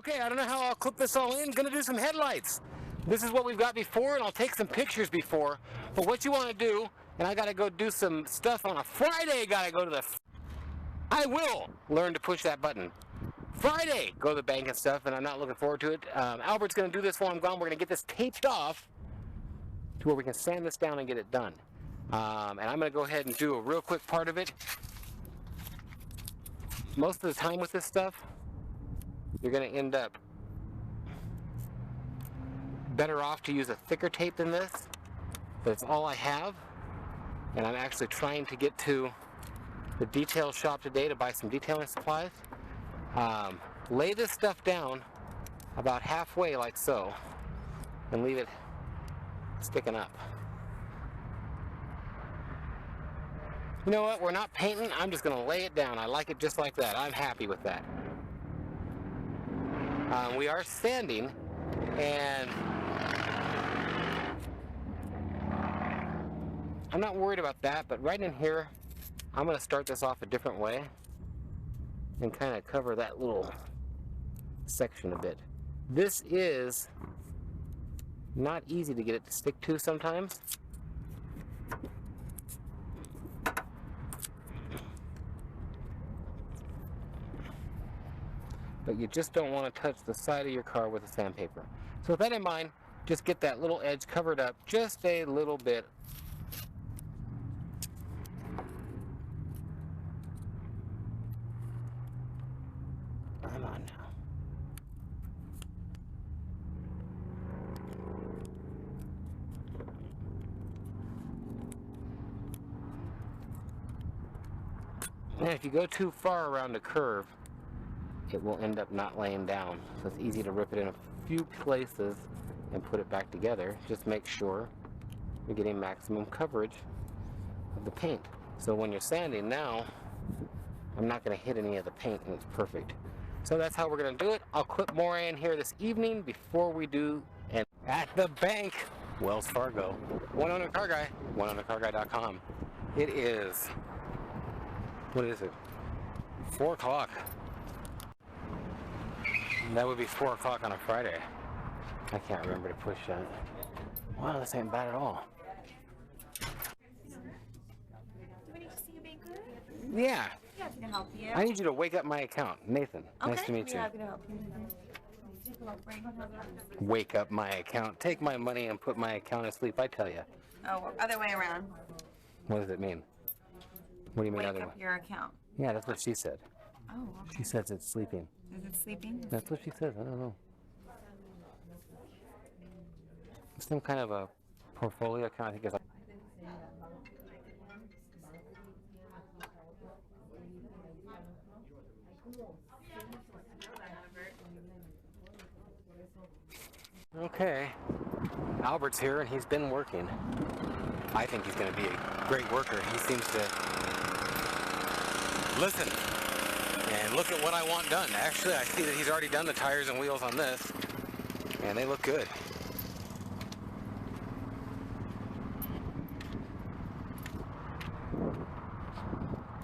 Okay, I don't know how I'll clip this all in. Gonna do some headlights. This is what we've got before, and I'll take some pictures before. But what you want to do, and I gotta go do some stuff on a Friday. Gotta go to the. I will learn to push that button. Friday, go to the bank and stuff, and I'm not looking forward to it. Albert's gonna do this while I'm gone. We're gonna get this taped off to where we can sand this down and get it done. And I'm gonna go ahead and do a real quick part of it. Most of the time with this stuff, you're going to end up better off to use a thicker tape than this. That's all I have, and I'm actually trying to get to the detail shop today to buy some detailing supplies. Lay this stuff down about halfway like so and leave it sticking up. You know what, we're not painting, I'm just going to lay it down. I like it just like that. I'm happy with that. We are sanding, and I'm not worried about that, but right in here, I'm going to start this off a different way and kind of cover that little section a bit. This is not easy to get it to stick to sometimes. But you just don't want to touch the side of your car with a sandpaper. So with that in mind, just get that little edge covered up just a little bit. Come on now. Now if you go too far around the curve, it will end up not laying down. So it's easy to rip it in a few places and put it back together. Just make sure you're getting maximum coverage of the paint. So when you're sanding now, I'm not going to hit any of the paint, and it's perfect. So that's how we're going to do it. I'll clip more in here this evening before we do. And at the bank, Wells Fargo, One Owner Car Guy, oneownercarguy.com. It is, what is it? 4 o'clock. That would be 4 o'clock on a Friday. I can't remember to push that. Wow, this ain't bad at all. Do we need to see a banker? Yeah. Yeah, I can help you. I need you to wake up my account. Nathan, nice to meet you. Yeah, I can help you. Wake up my account. Take my money and put my account asleep, I tell you. Oh, other way around. What does it mean? What do you mean Wake other way? up your account. Yeah, that's what she said. Oh, okay. She says it's sleeping. Is it sleeping? That's what she says. I don't know. Some kind of a portfolio account, I think it's like. Okay, Albert's here and he's been working. I think he's going to be a great worker. He seems to listen and look at what I want done. Actually, I see that he's already done the tires and wheels on this, and they look good.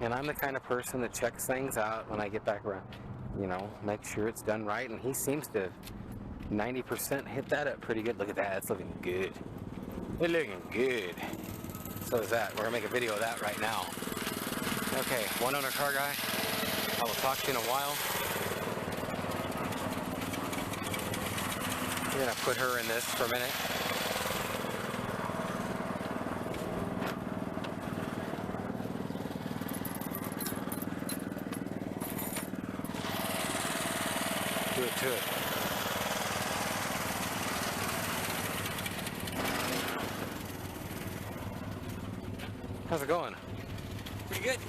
And I'm the kind of person that checks things out when I get back around. You know, make sure it's done right, and he seems to 90% hit that up pretty good. Look at that, it's looking good. It's looking good. So is that. We're gonna make a video of that right now. Okay, One Owner Car Guy. I will talk to you in a while. We're gonna put her in this for a minute. Do it to it. How's it going? Pretty good.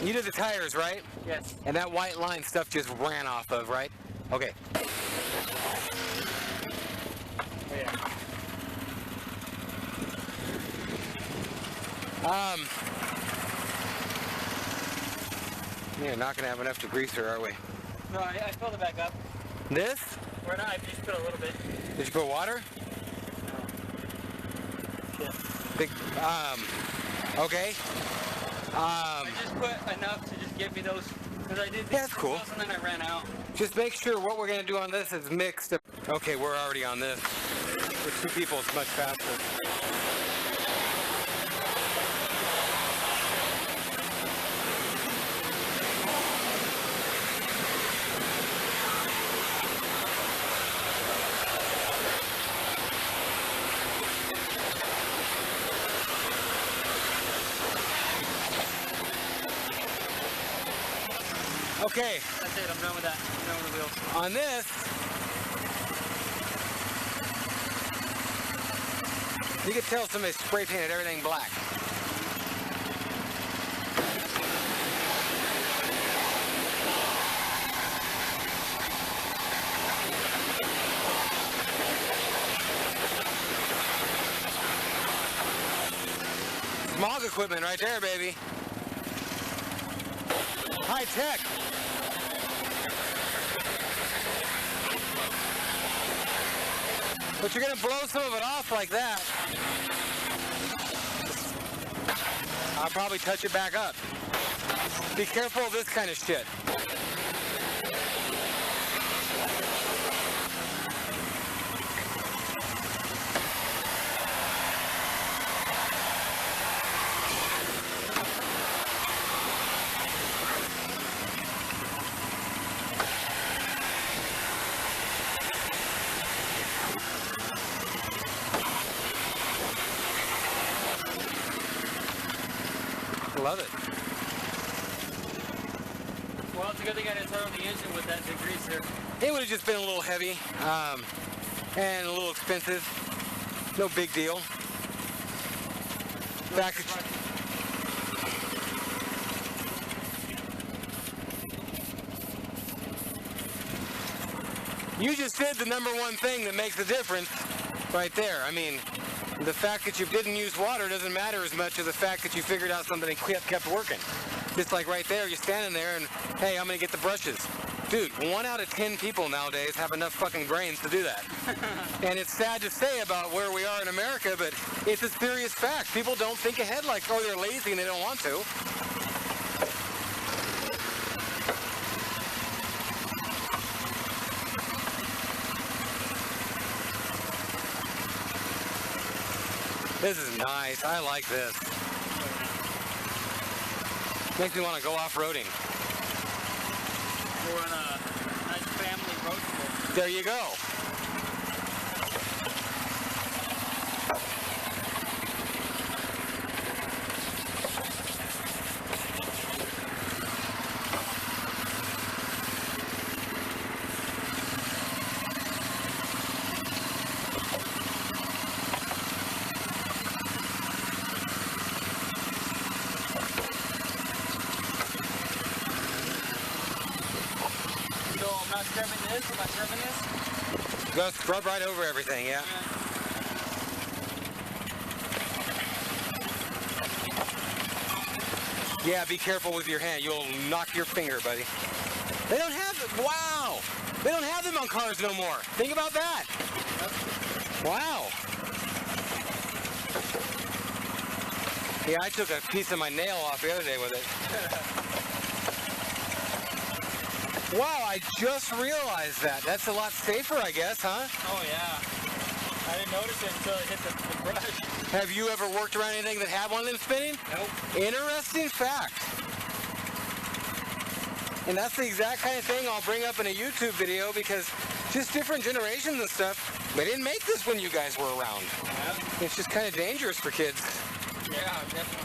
You did the tires, right? Yes. And that white line stuff just ran off of, right? Okay. Oh, yeah. You're not gonna have enough degreaser, are we? No, I filled it back up. This? Or not, I just put a little bit. Did you put water? No. Yeah. Big, okay. I just put enough to just give me those, because I did Yeah, that's cool. and then I ran out. Just make sure what we're going to do on this is mixed. Okay, we're already on this. For 2 people, it's much faster. Okay. That's it, I'm done with that. I'm done with the wheels. On this, you can tell somebody spray painted everything black. Smog equipment right there, baby. High tech. But you're gonna blow some of it off like that. I'll probably touch it back up. Be careful of this kind of shit. Love it. Well, it's a good thing I didn't turn on the engine with that degreaser. It would have just been a little heavy and a little expensive. No big deal. Package. You just did the #1 thing that makes a difference right there. I mean, the fact that you didn't use water doesn't matter as much as the fact that you figured out something and kept working. Just like right there, you're standing there and, hey, I'm gonna get the brushes. Dude, 1 out of 10 people nowadays have enough fucking brains to do that. And it's sad to say about where we are in America, but it's a serious fact. People don't think ahead like, oh, they're lazy and they don't want to. This is nice. I like this. Makes me want to go off-roading. We're on a nice family road trip. There you go. Go scrub right over everything, yeah. Yeah, be careful with your hand. You'll knock your finger, buddy. They don't have it. Wow. They don't have them on cars no more. Think about that. Wow. Yeah, I took a piece of my nail off the other day with it. Wow, I just realized that. That's a lot safer, I guess, huh? Oh, yeah. I didn't notice it until it hit the brush. Have you ever worked around anything that had one of them spinning? Nope. Interesting fact. And that's the exact kind of thing I'll bring up in a YouTube video because just different generations and stuff, they didn't make this when you guys were around. Yeah. It's just kind of dangerous for kids. Yeah, definitely.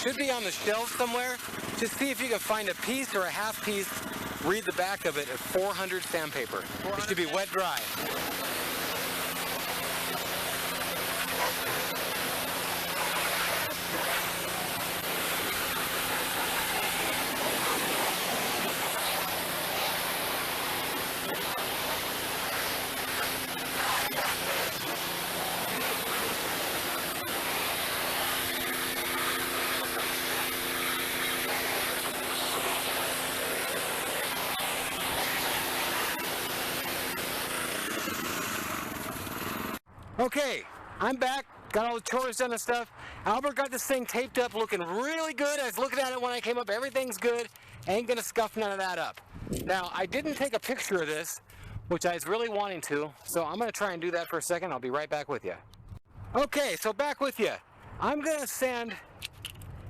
Should be on the shelf somewhere. Just see if you can find a piece or a half piece. Read the back of it at 400 sandpaper. It should be wet dry. Okay, I'm back. Got all the chores done and stuff. Albert got this thing taped up, looking really good. I was looking at it when I came up. Everything's good. Ain't gonna scuff none of that up. Now, I didn't take a picture of this, which I was really wanting to, so I'm gonna try and do that for a second. I'll be right back with you. Okay, so back with you. I'm gonna sand,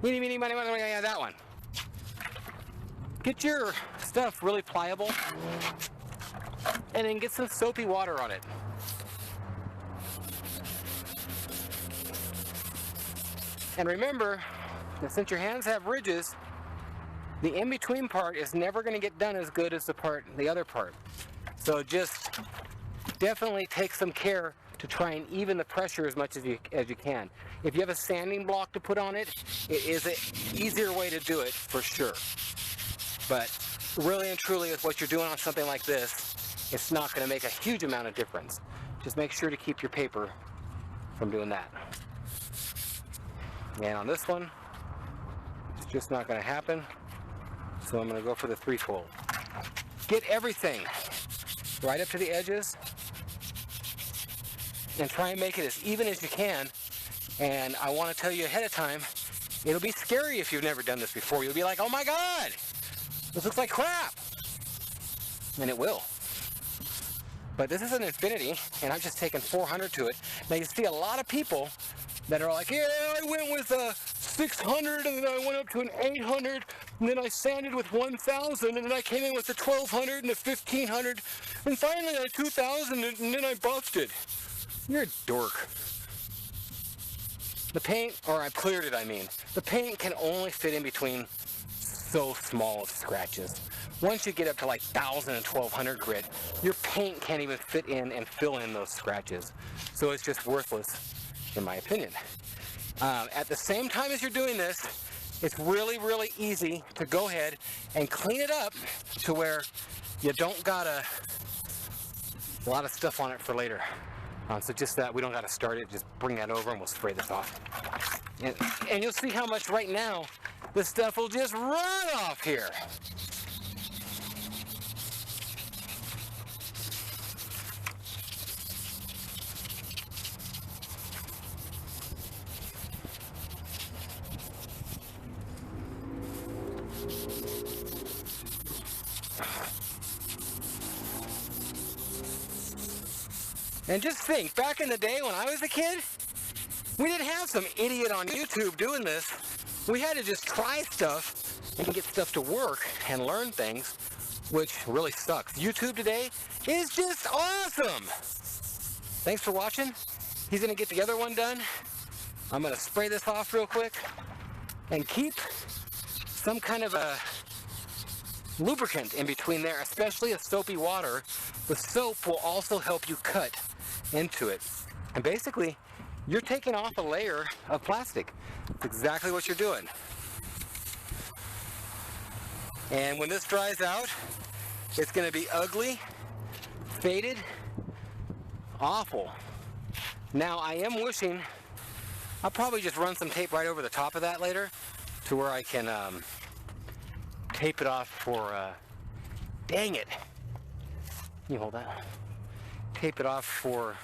meeny, meeny, money, money, yeah, that one. Get your stuff really pliable, and then get some soapy water on it. And remember, that since your hands have ridges, the in-between part is never going to get done as good as the other part. So just definitely take some care to try and even the pressure as much as you can. If you have a sanding block to put on it, it is an easier way to do it for sure. But really and truly, with what you're doing on something like this, it's not going to make a huge amount of difference. Just make sure to keep your paper from doing that. And on this one, it's just not going to happen. So I'm going to go for the 3-fold. Get everything right up to the edges and try and make it as even as you can. And I want to tell you ahead of time, it'll be scary if you've never done this before. You'll be like, oh my God, this looks like crap. And it will. But this is an infinity, and I'm just taking 400 to it. Now you see a lot of people that are like, yeah, I went with a 600, and then I went up to an 800, and then I sanded with 1,000, and then I came in with a 1,200 and a 1,500, and finally a 2,000, and then I busted. You're a dork. The paint, or I cleared it, I mean. The paint can only fit in between so small of scratches. Once you get up to like 1,000 and 1,200 grit, your paint can't even fit in and fill in those scratches. So it's just worthless, in my opinion. At the same time as you're doing this, it's really, really easy to go ahead and clean it up to where you don't got a lot of stuff on it for later. So just that we don't got to start it, just bring that over and we'll spray this off. And you'll see how much right now this stuff will just run off here. And just think, back in the day when I was a kid, we didn't have some idiot on YouTube doing this. We had to just try stuff and get stuff to work and learn things, which really sucks. YouTube today is just awesome. Thanks for watching. He's gonna get the other one done. I'm gonna spray this off real quick and keep some kind of a lubricant in between there, especially a soapy water. The soap will also help you cut into it. And basically, you're taking off a layer of plastic. That's exactly what you're doing. And when this dries out, it's going to be ugly, faded, awful. Now, I am wishing, I'll probably just run some tape right over the top of that later to where I can tape it off for, dang it. Can you hold that? Tape it off for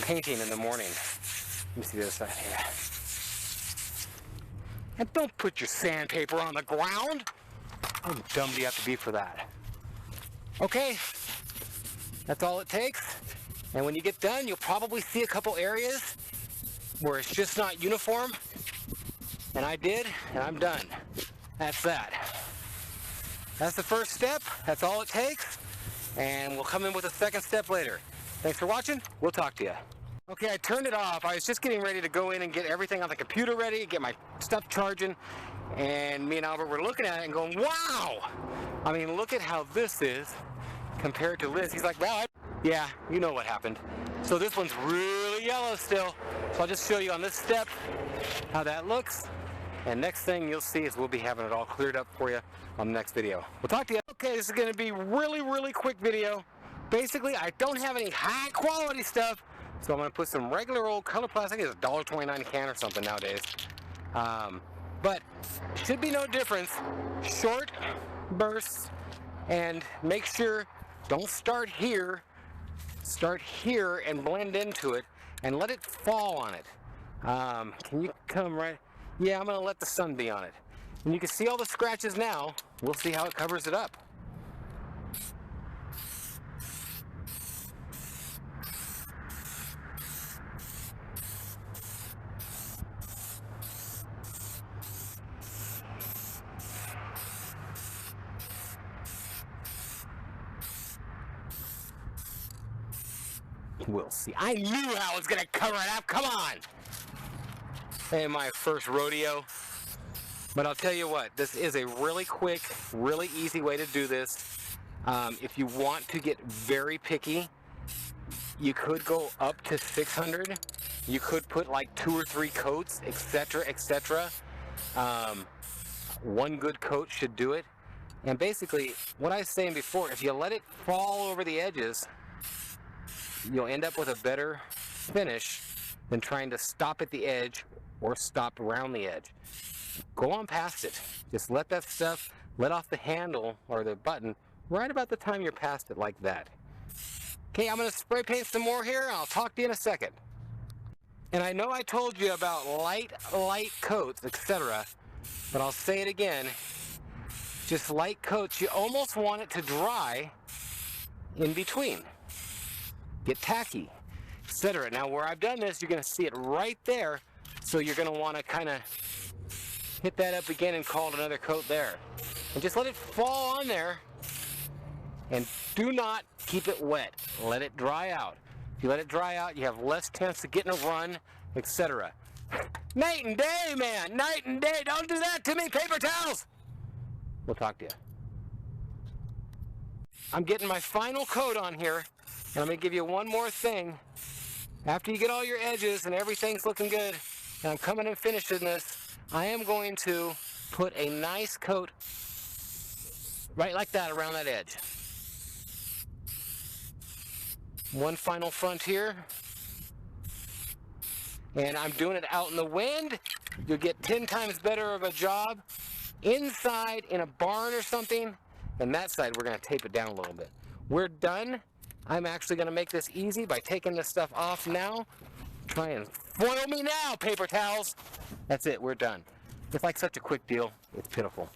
painting in the morning. Let me see the other side here. And don't put your sandpaper on the ground. How dumb do you have to be for that? Okay, that's all it takes. And when you get done, you'll probably see a couple areas where it's just not uniform. And I did, and I'm done. That's that. That's the first step. That's all it takes. And we'll come in with a second step later. Thanks for watching. We'll talk to you. Okay, I turned it off. I was just getting ready to go in and get everything on the computer ready, get my stuff charging, and me and Albert were looking at it and going, wow! I mean, look at how this is compared to Liz. He's like, wow, yeah, you know what happened. So this one's really yellow still. So I'll just show you on this step how that looks. And next thing you'll see is we'll be having it all cleared up for you on the next video. We'll talk to you. Okay, this is going to be really, really quick video. Basically, I don't have any high quality stuff, so I'm going to put some regular old color plastic. It's $1.29 a can or something nowadays. But should be no difference. Short bursts, and make sure, don't start here. Start here and blend into it, and let it fall on it. Can you come right? Yeah, I'm going to let the sun be on it. And you can see all the scratches now. We'll see how it covers it up. We'll see. I knew how I was going to cover it up. Come on. Hey, my first rodeo. But I'll tell you what, this is a really quick, really easy way to do this. If you want to get very picky, you could go up to 600. You could put like 2 or 3 coats, etc., etc. One good coat should do it. And basically, what I was saying before, if you let it fall over the edges, you'll end up with a better finish than trying to stop at the edge or stop around the edge. Go on past it. Just let that stuff, let off the handle or the button right about the time you're past it, like that. Okay, I'm going to spray paint some more here, and I'll talk to you in a second. And I know I told you about light coats, etc., but I'll say it again. Just light coats, you almost want it to dry in between. Get tacky, etc. Now, where I've done this, you're going to see it right there, so you're going to want to kind of hit that up again and call it another coat there. And just let it fall on there, and do not keep it wet. Let it dry out. If you let it dry out, you have less chance of getting a run, etc. Night and day, man! Night and day! Don't do that to me, paper towels! We'll talk to you. I'm getting my final coat on here, and I'm going to give you one more thing. After you get all your edges and everything's looking good, and I'm coming and finishing this, I am going to put a nice coat right like that around that edge. One final frontier. And I'm doing it out in the wind. You'll get 10 times better of a job inside in a barn or something. And that side, we're going to tape it down a little bit. We're done. I'm actually going to make this easy by taking this stuff off now. Try and foil me now, paper towels. That's it. We're done. It's like such a quick deal. It's pitiful.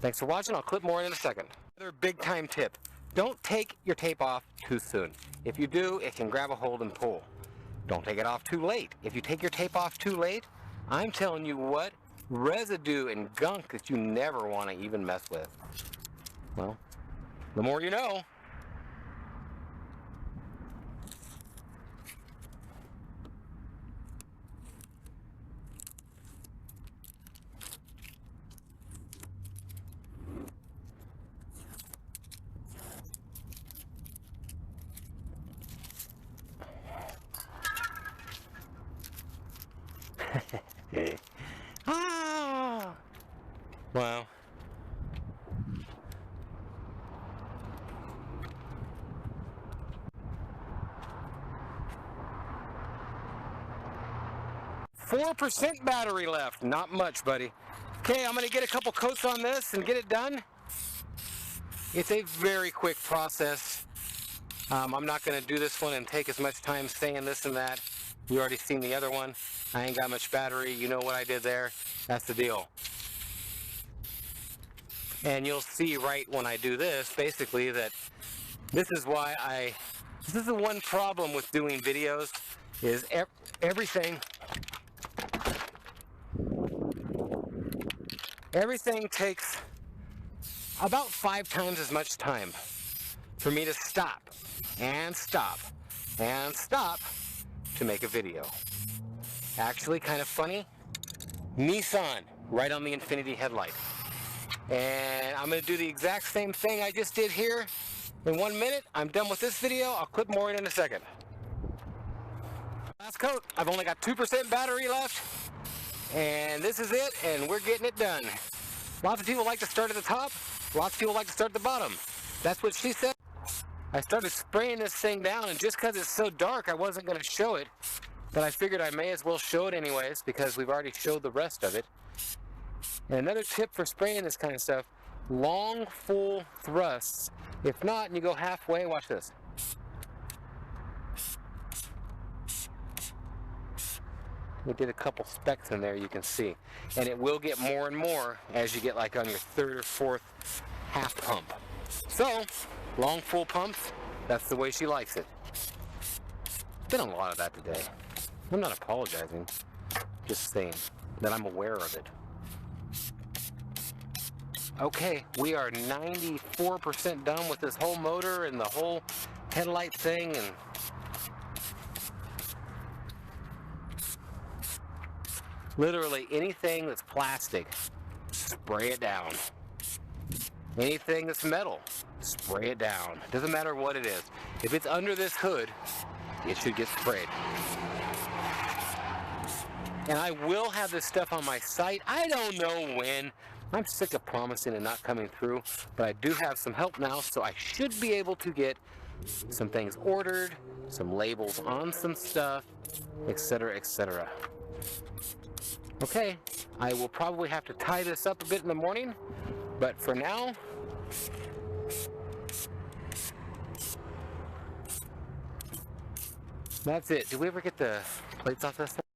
Thanks for watching. I'll clip more in a second. Another big time tip. Don't take your tape off too soon. If you do, it can grab a hold and pull. Don't take it off too late. If you take your tape off too late, I'm telling you what, residue and gunk that you never want to even mess with. Well, the more you know. Ah! Wow. .4% battery left. Not much, buddy. Okay, I'm going to get a couple coats on this and get it done. It's a very quick process. I'm not going to do this one and take as much time saying this and that. You already seen the other one. I ain't got much battery. You know what I did there. That's the deal. And you'll see right when I do this, basically, that this is why this is the one problem with doing videos, is everything takes about 5 times as much time for me to stop and stop and stop to make a video. Actually, kind of funny, Nissan, right on the Infinity headlight. And I'm going to do the exact same thing I just did here in 1 minute. I'm done with this video. I'll clip more in a second. Last coat. I've only got 2% battery left. And this is it, and we're getting it done. Lots of people like to start at the top. Lots of people like to start at the bottom. That's what she said. I started spraying this thing down, and just because it's so dark, I wasn't going to show it. But I figured I may as well show it anyways, because we've already showed the rest of it. And another tip for spraying this kind of stuff, long, full thrusts. If not, and you go halfway, watch this. We did a couple specks in there, you can see. And it will get more and more as you get like on your third or fourth half pump. So, long full pumps, that's the way she likes it. Been a lot of that today. I'm not apologizing, just saying that I'm aware of it. Okay, we are 94% done with this whole motor and the whole headlight thing, and literally anything that's plastic, spray it down. Anything that's metal, spray it down. Doesn't matter what it is. If it's under this hood, it should get sprayed. And I will have this stuff on my site. I don't know when. I'm sick of promising and not coming through, but I do have some help now, so I should be able to get some things ordered, some labels on some stuff, etc., etc. Okay, I will probably have to tie this up a bit in the morning, but for now, that's it. Did we ever get the plates off this thing?